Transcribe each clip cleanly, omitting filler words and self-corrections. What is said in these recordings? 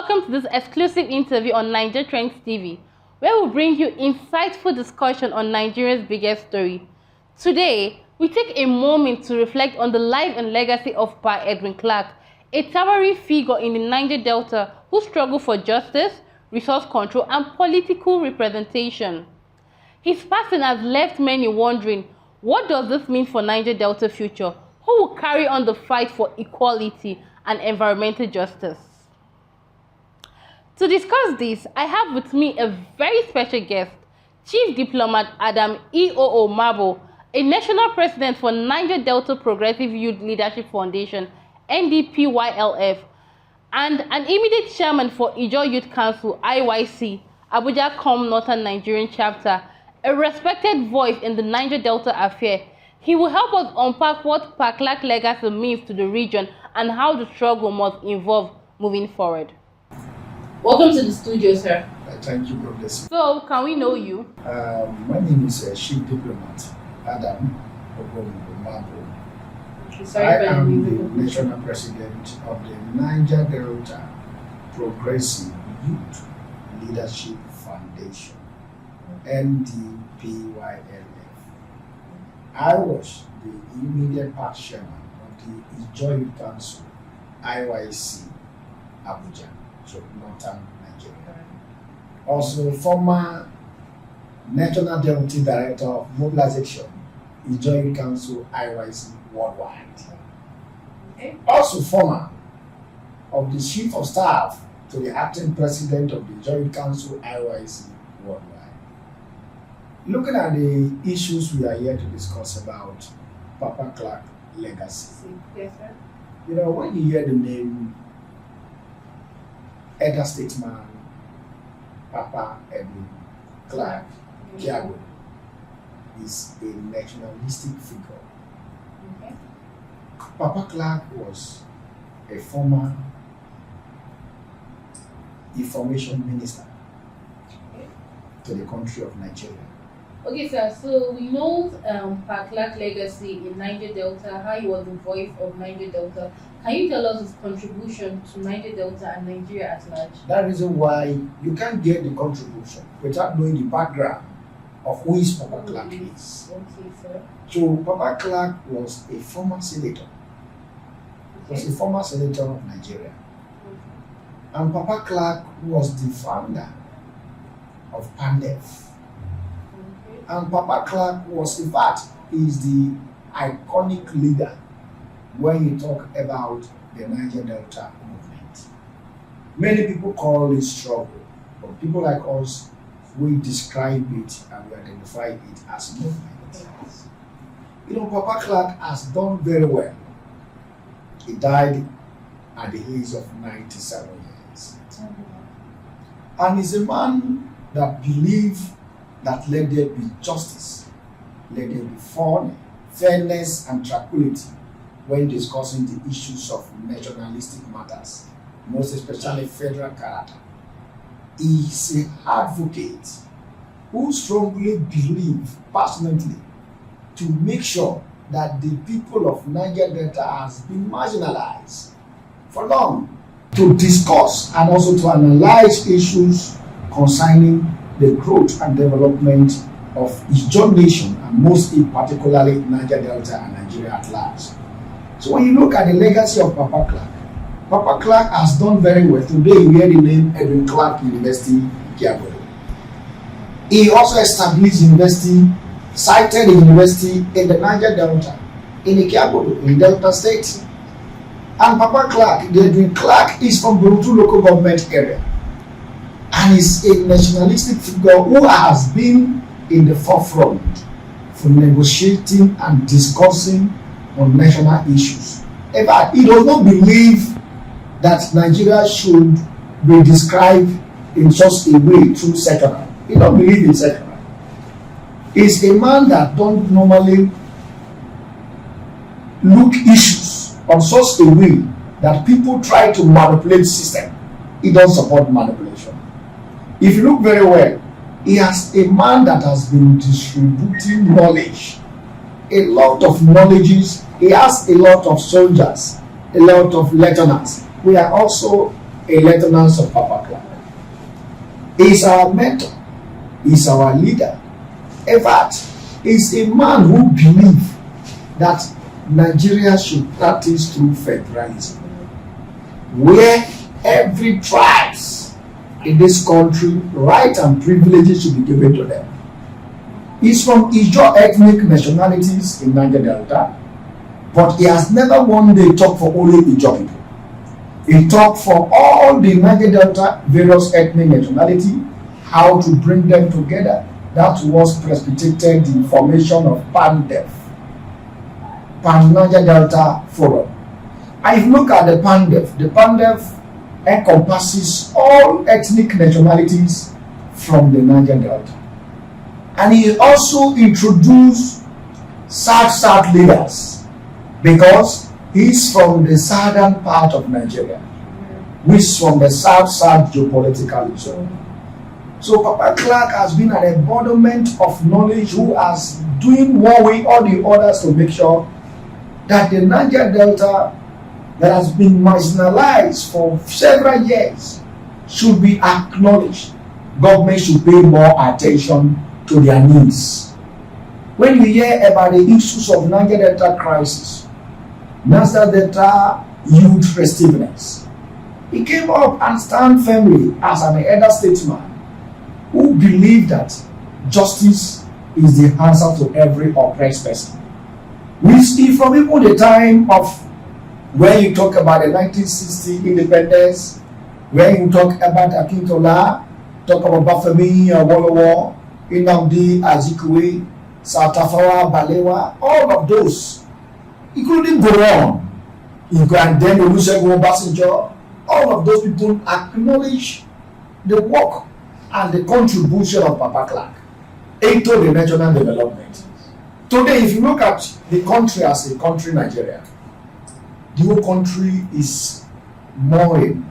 Welcome to this exclusive interview on NaijaTrends TV, where we bring you insightful discussion on Nigeria's biggest story. Today, we take a moment to reflect on the life and legacy of Pa Edwin Clark, a towering figure in the Niger Delta who struggled for justice, resource control, and political representation. His passing has left many wondering, what does this mean for Niger Delta future? Who will carry on the fight for equality and environmental justice? To discuss this, I have with me a very special guest, Chief Diplomat Adam E.O.O. Marbo, a national president for Niger Delta Progressive Youth Leadership Foundation, ND-PYLF, and an immediate chairman for Ijaw Youth Council, IYC, Abuja Northern Nigerian Chapter, a respected voice in the Niger Delta affair. He will help us unpack what Pa Clark legacy means to the region and how the struggle must evolve moving forward. Welcome to the studio, sir. Thank you, God bless you. So, can we know you? My name is Chief Diplomat Adam Marbo. I am the national president of the Niger Delta Progressive Youth Leadership Foundation, ND-PYLF. I was the immediate past chairman of the Ijaw Youth Council, IYC, Abuja, so Northern Nigeria. Also, former National Deputy Director of Mobilization, Ijaw Youth Council, IYC Worldwide. Okay. Also, former of the Chief of Staff to the Acting President of the Ijaw Youth Council, IYC Worldwide. Looking at the issues we are here to discuss about Pa Clark legacy. Yes, sir. You know, when you hear the name elder statesman Pa Edwin Clark, Kiago, is a nationalistic figure. Okay. Pa Clark was a former information minister to the country of Nigeria. Okay, sir. So we know Pa Clark legacy in Niger Delta, how he was the voice of Niger Delta. Can you tell us his contribution to Niger Delta and Nigeria at large? That reason why you can't get the contribution without knowing the background of who is Pa Clark is. Okay, sir. So Pa Clark was a former senator. Was a former senator of Nigeria. Okay. And Pa Clark was the founder of Pan Niger. And Pa Clark was, in fact, is the iconic leader when you talk about the Niger Delta movement. Many people call it struggle, but people like us, we describe it and we identify it as movement. You know, Pa Clark has done very well. He died at the age of 97 years. And he's a man that believed that let there be justice, let there be fairness and tranquility when discussing the issues of nationalistic matters, most especially federal character. He is an advocate who strongly believes passionately to make sure that the people of Niger Delta has been marginalized for long, to discuss and also to analyze issues concerning the growth and development of Ijaw nation, and most particularly Niger Delta and Nigeria at large. So when you look at the legacy of Pa Clark has done very well. Today we hear the name Edwin Clark University, Kiago. He also established university, cited a university in the Niger Delta, in Kiago, in Delta State. And Pa Clark, the Edwin Clark, is from Burutu local government area. And is a nationalistic figure who has been in the forefront for negotiating and discussing on national issues. In fact, he does not believe that Nigeria should be described in such a way through secular. He don't believe in secular. He's a man that don't normally look issues on such a way that people try to manipulate the system. He doesn't support manipulation. If you look very well, he has a man that has been distributing knowledge, a lot of knowledges. He has a lot of soldiers, a lot of lieutenants. We are also a lieutenant of Papa Clark. He's our mentor. He's our leader. In fact, he's a man who believes that Nigeria should practice through federalism, where every tribe in this country, right and privileges should be given to them. He's from Ijaw ethnic nationalities in Niger Delta, but he has never one day talked for only Ijaw people. He talked for all the Niger Delta various ethnic nationality, how to bring them together. That was precipitated the formation of Pan Niger Delta Forum. And if you look at the PANDEF encompasses all ethnic nationalities from the Niger Delta. And he also introduced South leaders because he's from the southern part of Nigeria, which is from the South geopolitical zone. So Papa Clark has been an embodiment of knowledge who has doing one way or the others to make sure that the Niger Delta that has been marginalized for several years should be acknowledged. Government should pay more attention to their needs. When you hear about the issues of Niger Delta crisis, Niger Delta youth restiveness, he came up and stand firmly as an elder statesman who believed that justice is the answer to every oppressed person. We see from even the time of when you talk about the 1960 independence, when you talk about Akintola, talk about Bafemi Awolowo, Nnamdi Azikiwe, Tafawa Balewa, all of those, including Goron, and then Olusegun Obasanjo, all of those people acknowledge the work and the contribution of Papa Clark into the national development. Today, if you look at the country as a country, Nigeria, the whole country is mourning.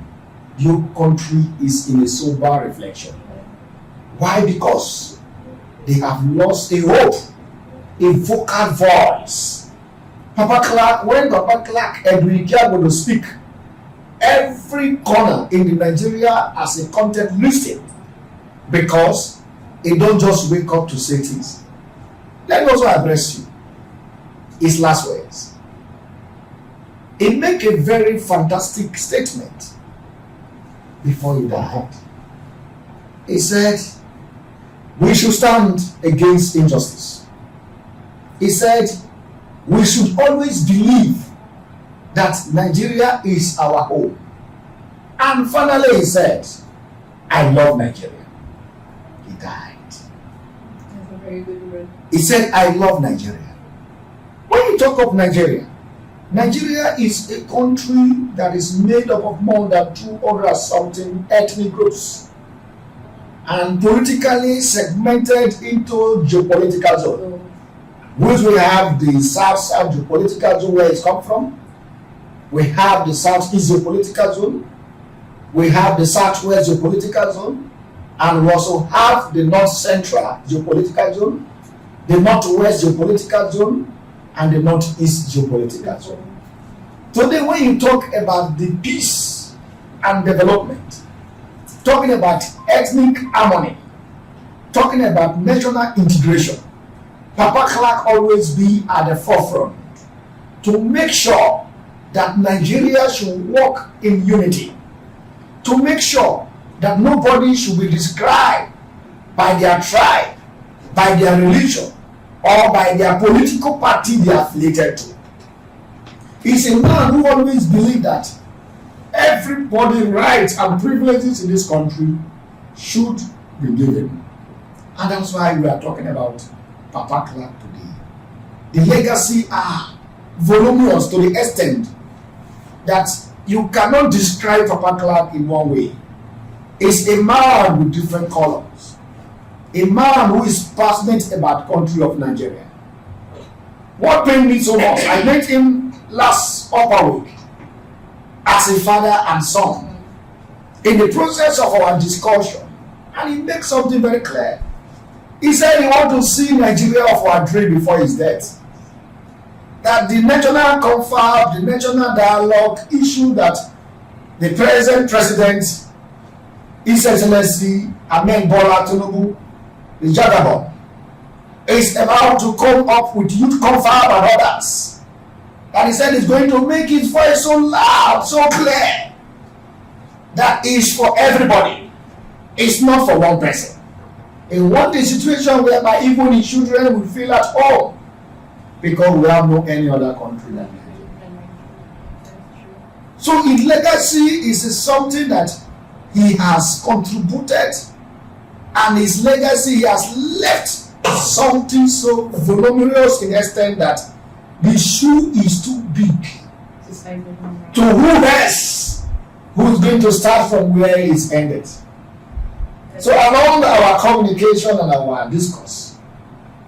The whole country is in a sober reflection. Why? Because they have lost a hope, a vocal voice. Papa Clark, when Papa Clark Edwin Clark going to speak, every corner in the Nigeria as a content listed, because he don't just wake up to say things. Let me also address you. His last words. He made a very fantastic statement before he died. He said, we should stand against injustice. He said, we should always believe that Nigeria is our home. And finally he said, I love Nigeria. He died. That's a very good word. He said, I love Nigeria. When you talk of Nigeria, Nigeria is a country that is made up of more than 200 something ethnic groups and politically segmented into geopolitical zone. Which we have the South geopolitical zone where it's come from. We have the Southeast geopolitical zone. We have the Southwest geopolitical zone. And we also have the North Central geopolitical zone, the Northwest geopolitical zone, and the Northeast geopolitical zone. Today, when you talk about the peace and development, talking about ethnic harmony, talking about national integration, Papa Clark always be at the forefront to make sure that Nigeria should work in unity, to make sure that nobody should be described by their tribe, by their religion, or by their political party they are affiliated to. He's a man who always believed that everybody's rights and privileges in this country should be given. And that's why we are talking about Papa Clark today. The legacy are voluminous to the extent that you cannot describe Papa Clark in one way. He's a man with different colors. A man who is passionate about the country of Nigeria. What pained me so much, I met him last upper week as a father and son. In the process of our discussion, and he makes something very clear. He said he wants to see Nigeria of our dream before his death. That the national confab, the national dialogue issue that the present president, His Excellency Ahmed Bola Tinubu, the Jagabon, is about to come up with youth confab and others. And he said he's going to make his voice so loud, so clear, that is for everybody. It's not for one person. He wants a situation whereby even the children will feel at home, because we have no any other country than Nigeria. So his legacy is something that he has contributed, and his legacy, he has left something so voluminous in extent that the shoe is too big. To who else who's going to start from where it's ended? So along our communication and our discourse,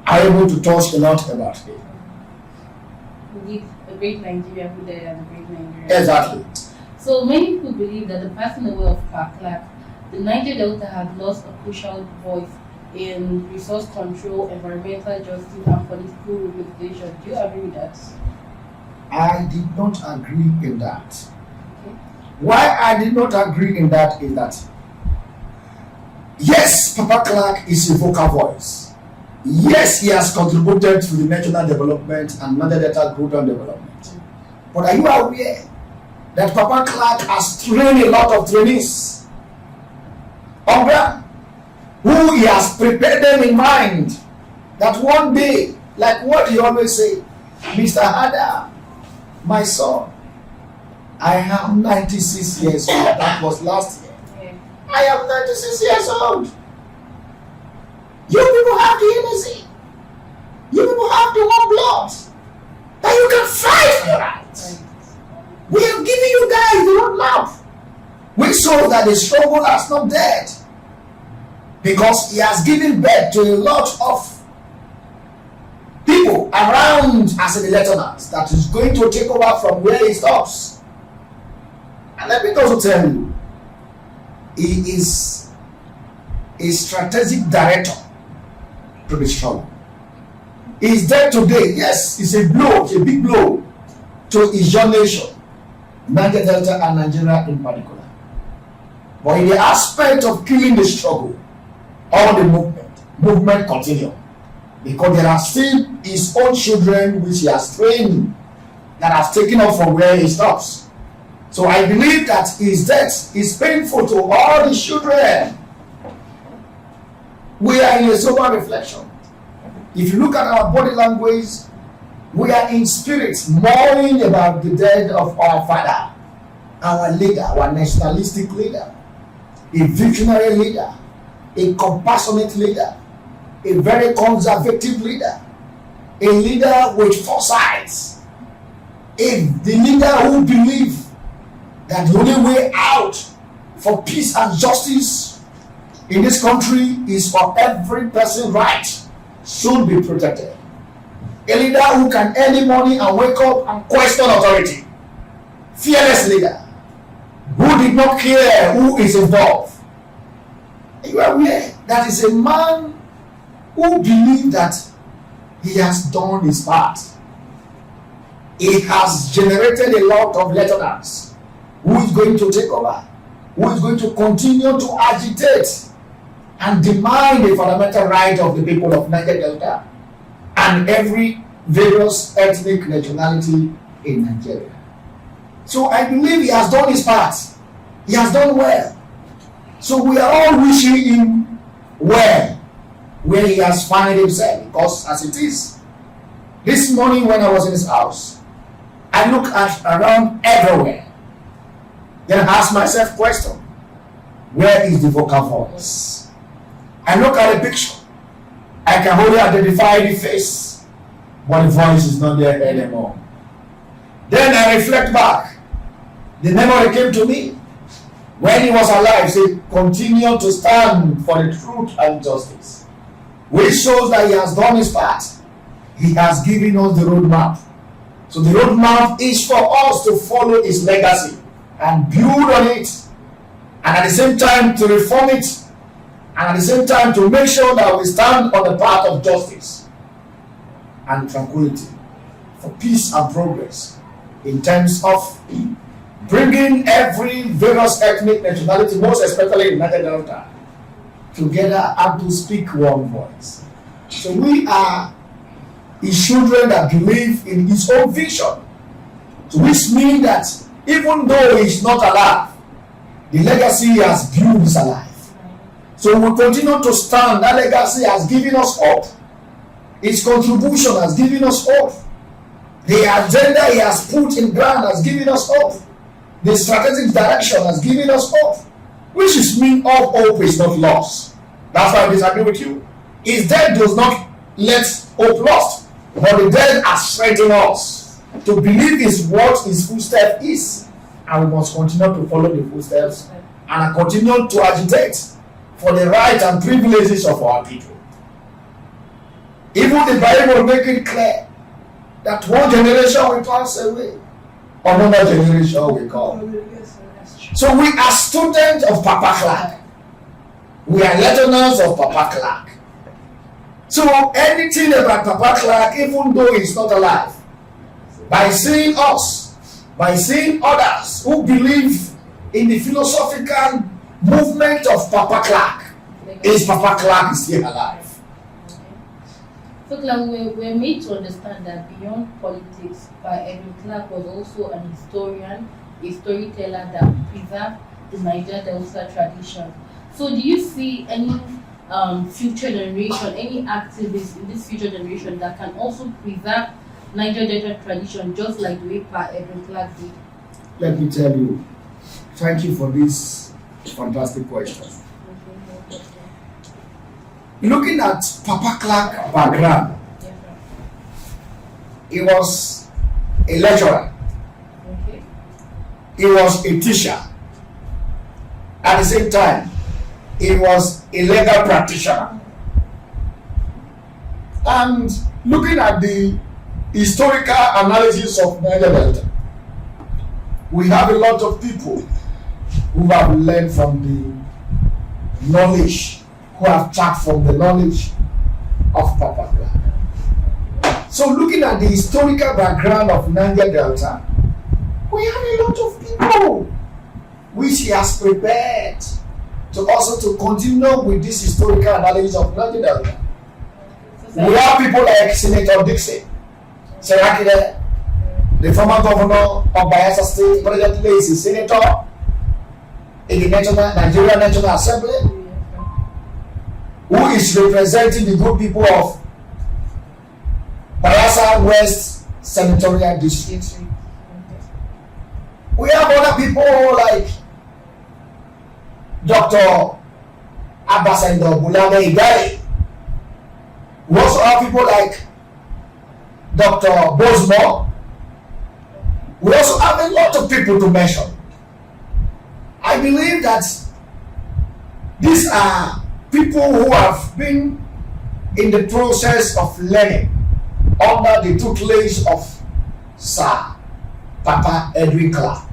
I'm able to touch a lot about it. Indeed, a great Nigeria who died and a great Nigeria. Exactly. So many people believe that the passing away of Pa Clark, the Niger Delta had lost a crucial voice in resource control, environmental justice, and political rehabilitation. Do you agree with that? I did not agree in that. Okay. Why I did not agree in that is that, yes, Papa Clark is a vocal voice. Yes, he has contributed to the national development and Niger Delta growth and development. But are you aware that Papa Clark has trained a lot of trainees on ground, who he has prepared them in mind that one day, like what he always say, Mr. Adam, my son, I am 96 years old. That was last year. Yeah. I am 96 years old. You people have the energy. You people have the warm blood that you can fight for your rights. We have given you guys the roadmap. We saw that the struggle has not dead, because he has given birth to a lot of people around as a lieutenant that is going to take over from where he stops. And let me also tell you, he is a strategic director to the struggle. He is there today. Yes, it's a blow, it's a big blow to his young nation, Niger Delta and Nigeria in particular. But in the aspect of killing the struggle, all the movement continue, because there are still his own children which he has trained that have taken up from where he stops. So I believe that his death is painful to all the children. We are in a sober reflection. If you look at our body language, we are in spirit mourning about the death of our father, our leader, our nationalistic leader, a visionary leader, a compassionate leader, a very conservative leader, a leader with foresight, the leader who believed that the only way out for peace and justice in this country is for every person's right should be protected. A leader who can earn the money and wake up and question authority. Fearless leader who did not care who is involved. You are aware that is a man who believes that he has done his part. He has generated a lot of lieutenants who is going to take over, who is going to continue to agitate and demand the fundamental right of the people of Niger Delta and every various ethnic nationality in Nigeria. So I believe he has done his part. He has done well. So we are all wishing him well where he has found himself, because as it is, this morning when I was in his house, I look at around everywhere. Then I ask myself question, where is the vocal voice? I look at a picture, I can only identify the face, but the voice is not there anymore. Then I reflect back. The memory came to me when he was alive. Say, continue to stand for the truth and justice, which shows that he has done his part. He has given us the roadmap. So the roadmap is for us to follow his legacy and build on it, and at the same time to reform it, and at the same time to make sure that we stand on the path of justice and tranquility for peace and progress in terms of bringing every various ethnic nationality, most especially in Niger Delta, together and to speak one voice. So we are his children that believe in his own vision. So which means that even though he is not alive, the legacy he has built is alive. So we continue to stand. That legacy has given us hope. His contribution has given us hope. The agenda he has put in ground has given us hope. The strategic direction has given us hope. Which is mean all hope is not lost. That's why I disagree with you. His death does not let hope lost. But the death has strengthened us to believe is what his footstep is. And we must continue to follow the footsteps and continue to agitate for the rights and privileges of our people. Even the Bible make it clear that one generation will pass away, another generation will come. So we are students of Papa Clark. We are lieutenants of Papa Clark. So anything about Papa Clark, even though he's not alive, by seeing us, by seeing others who believe in the philosophical movement of Papa Clark, is Papa Clark is still alive. So Clark, we're made to understand that beyond politics, Pa Edwin Clark was also an historian, a storyteller that preserved the Niger Delta tradition. So do you see any future generation, any activists in this future generation that can also preserve Niger Delta tradition just like the way Pa Edwin Clark did? Let me tell you, thank you for this fantastic question. Looking at Papa Clark's background, he was a lecturer, he was a teacher, at the same time, he was a legal practitioner. And looking at the historical analysis of Niger Delta, we have a lot of people who have learned from the knowledge, who have tapped from the knowledge of Papa Clark. So looking at the historical background of Niger Delta, we have a lot of people which he has prepared to also to continue with this historical analysis of Niger Delta. We have people like Senator Dixon, Serakide, the former governor of Bayelsa State, presently is a senator in the Nigerian National Assembly, who is representing the good people of Bayelsa West Senatorial District. We have other people like Dr. Abasaindo Bulame Igali. We also have people like Dr. Bosmo. We also have a lot of people to mention. I believe that these are people who have been in the process of learning under the tutelage of Sir Papa Edwin Clark,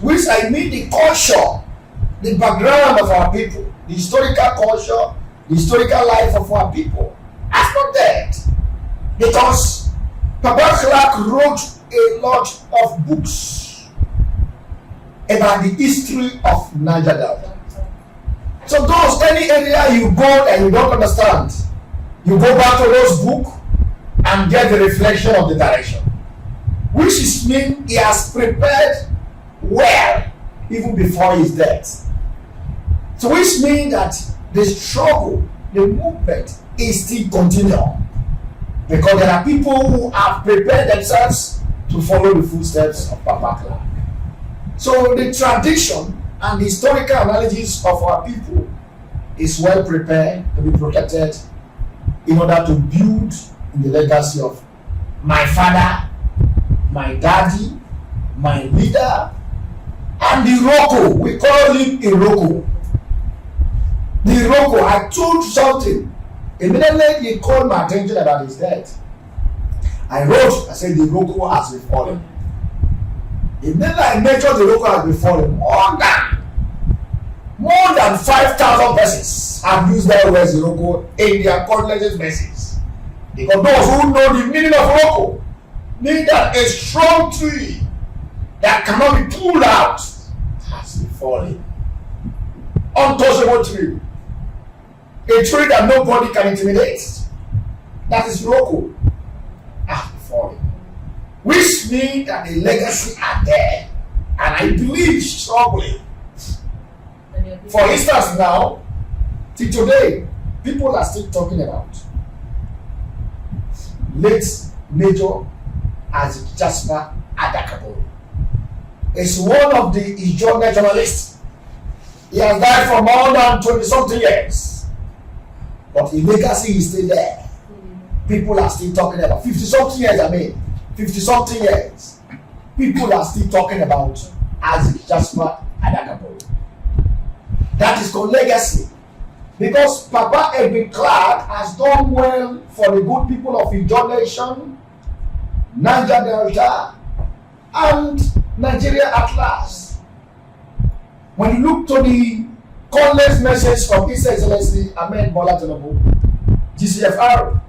which I mean the culture, the background of our people, the historical culture, the historical life of our people has not dead, because Papa Clark wrote a lot of books about the history of Niger Delta. So those, any area you go and you don't understand, you go back to those books and get the reflection of the direction, which is mean he has prepared well even before his death. So which means that the struggle, the movement is still continuing, because there are people who have prepared themselves to follow the footsteps of Papa Clark. So the tradition and the historical analysis of our people is well prepared to be protected in order to build in the legacy of my father, my daddy, my leader, and the Iroko. We call him Iroko. The Iroko, I told something. Immediately he called my attention about his death. I wrote, I said the Iroko has befallen. Immediately I mentioned the Iroko has befallen. More than 5,000 persons have used that word Iroko in their countless messages. Because those who know the meaning of Iroko mean that a strong tree that cannot be pulled out has befallen. Untouchable tree. A tree that nobody can intimidate. That is local. Has befallen. Which means that the legacy are there. And I believe strongly. For instance now, till today, people are still talking about late Major as Jasper Adakabo. Is one of the Ijourner journalists. He has died for more than 20-something years. But the legacy is still there. People are still talking about 50-something years, 50-something years. People are still talking about as Jasper Adakabo. That is called legacy. Because Pa Edwin Clark has done well for the good people of Ijaw Nation, Niger Delta, and Nigeria at large. When you look to the condolence message from His Excellency Ahmed Bola Tinubu, GCFR,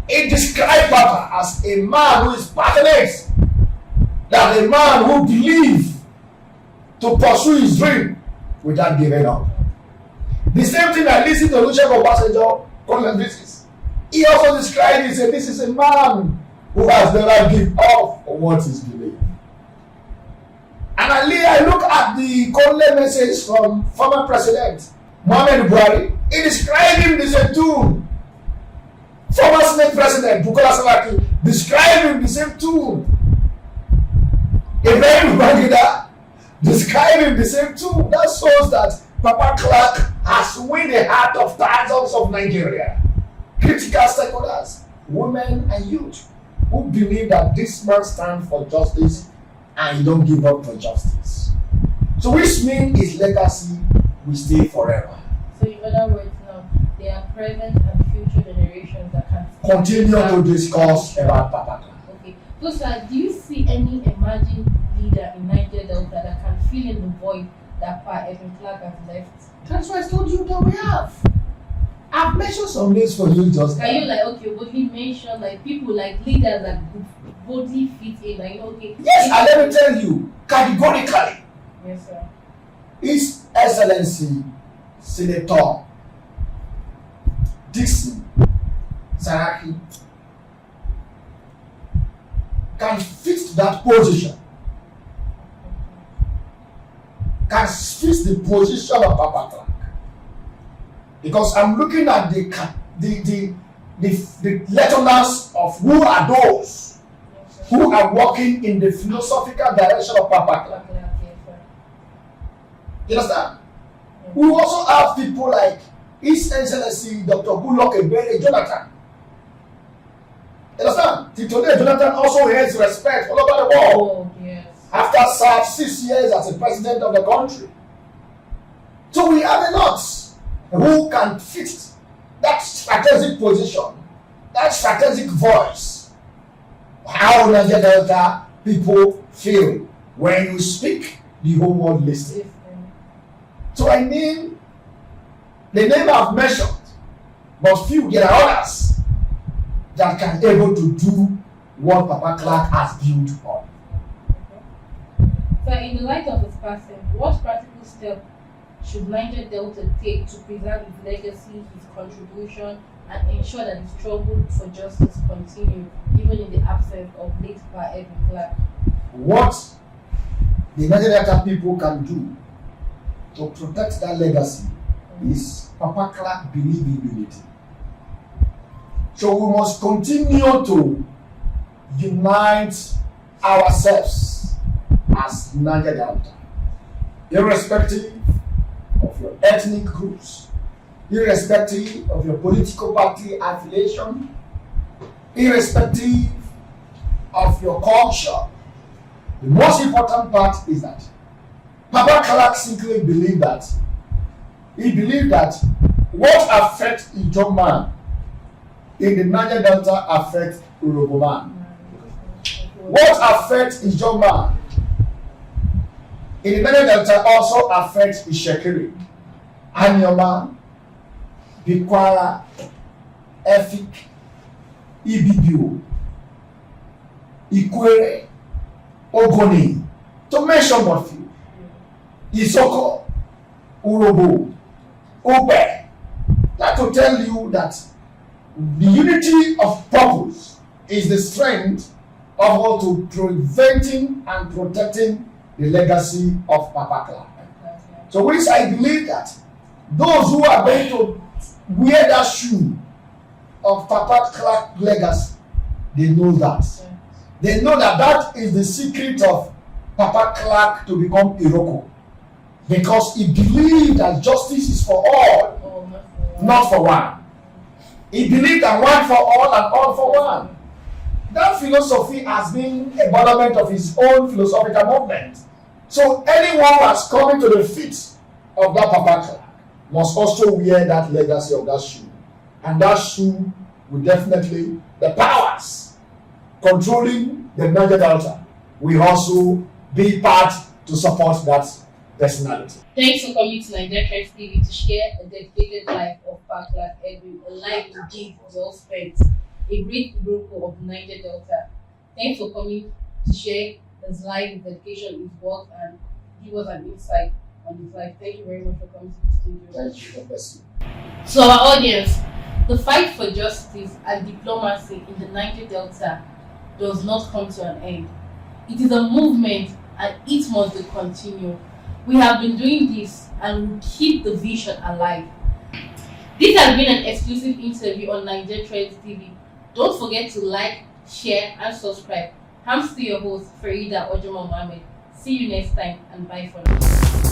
it described Papa as a man who is passionate, that a man who believes to pursue his dream without giving up. The same thing I listened to Olusegun Obasanjo condolence messages. He also described it, he said, this is a man who has never given up on what is believed. And I look at the condolence message from former President Muhammadu Buhari. He described him the same tune. Former Senate President Bukola Saraki described him the same tune. Ibrahim Babangida described him the same tune. That shows that Papa Clark has won the heart of thousands of Nigeria. Critical stakeholders, women and youth, who believe that this man stands for justice and he don't give up for justice. So which means his legacy will stay forever. So in other words now, there are present and future generations that can continue to discuss about Papa Clark. Okay. So sir, do you see any emerging leader in Niger Delta that can fill in the void that Pa Edwin Clark has left? That's why I told you that we have. I've mentioned some names for you just now. Can you boldly mention people leaders that boldly fit in? Yes, and let me tell you, categorically. Yes, sir. His Excellency Senator Dixon Saraki can fit that position. Can fit the position of Papa Clark. Because I'm looking at the lieutenants of who are those who are working in the philosophical direction of Papa Clark. You understand? We also have people like His Excellency Dr. Goodluck Ebele Jonathan. You understand? Till today, Jonathan also has respect all over the world. Oh, yes. After served 6 years as the president of the country. So we have a lot who can fit that strategic position, that strategic voice. How Niger Delta people feel when you speak, the whole world listens. So I mean, the name I've mentioned, but few, there are others that can able to do what Papa Clark has built on. So in the light of his passing, what practical step should Niger Delta take to preserve his legacy, his contribution, and ensure that the struggle for justice continues, even in the absence of late Pa Edwin Clark? What the Niger Delta people can do to protect that legacy is Papa Clark believe in unity. So we must continue to unite ourselves as Niger Delta, irrespective of your ethnic groups, irrespective of your political party affiliation, irrespective of your culture. The most important part is that Papa Clark simply believed that what affects Ijaw man in the Niger Delta affects Urhobo man. What affects Ijaw man in the Niger Delta also affects Ishekiri, Anyoma, Bikwara, Efik, Ibibio, Ikwere, Ogoni, To mention but few. Isoko, Urobo, Obe. That to tell you that the unity of purpose is the strength of all to preventing and protecting the legacy of Papa Clark. So which I believe that those who are going to wear that shoe of Papa Clark legacy, they know that. They know that that is the secret of Papa Clark to become Iroko. Because he believed that justice is for all, not for one. He believed that one for all and all for one. That philosophy has been embodiment of his own philosophical movement. So anyone who has come into the feet of that Papa Clark must also wear that legacy of that shoe. And that shoe will definitely, the powers controlling the Niger Delta will also be part to support that personality. Thanks for coming to NaijaTrends TV to share a dedicated life of Pa Edwin, a life indeed well spent, a great Iroko of Niger Delta. Thanks for coming to share his life, his dedication, his work, and give us an insight on his life. Thank you very much for coming to the studio. Thank you. God bless you. To our audience, the fight for justice and diplomacy in the Niger Delta does not come to an end. It is a movement and it must continue. We have been doing this and will keep the vision alive. This has been an exclusive interview on NaijaTrends TV. Don't forget to like, share, and subscribe. I'm still your host, Farida Ojoma Mohammed. See you next time and bye for now.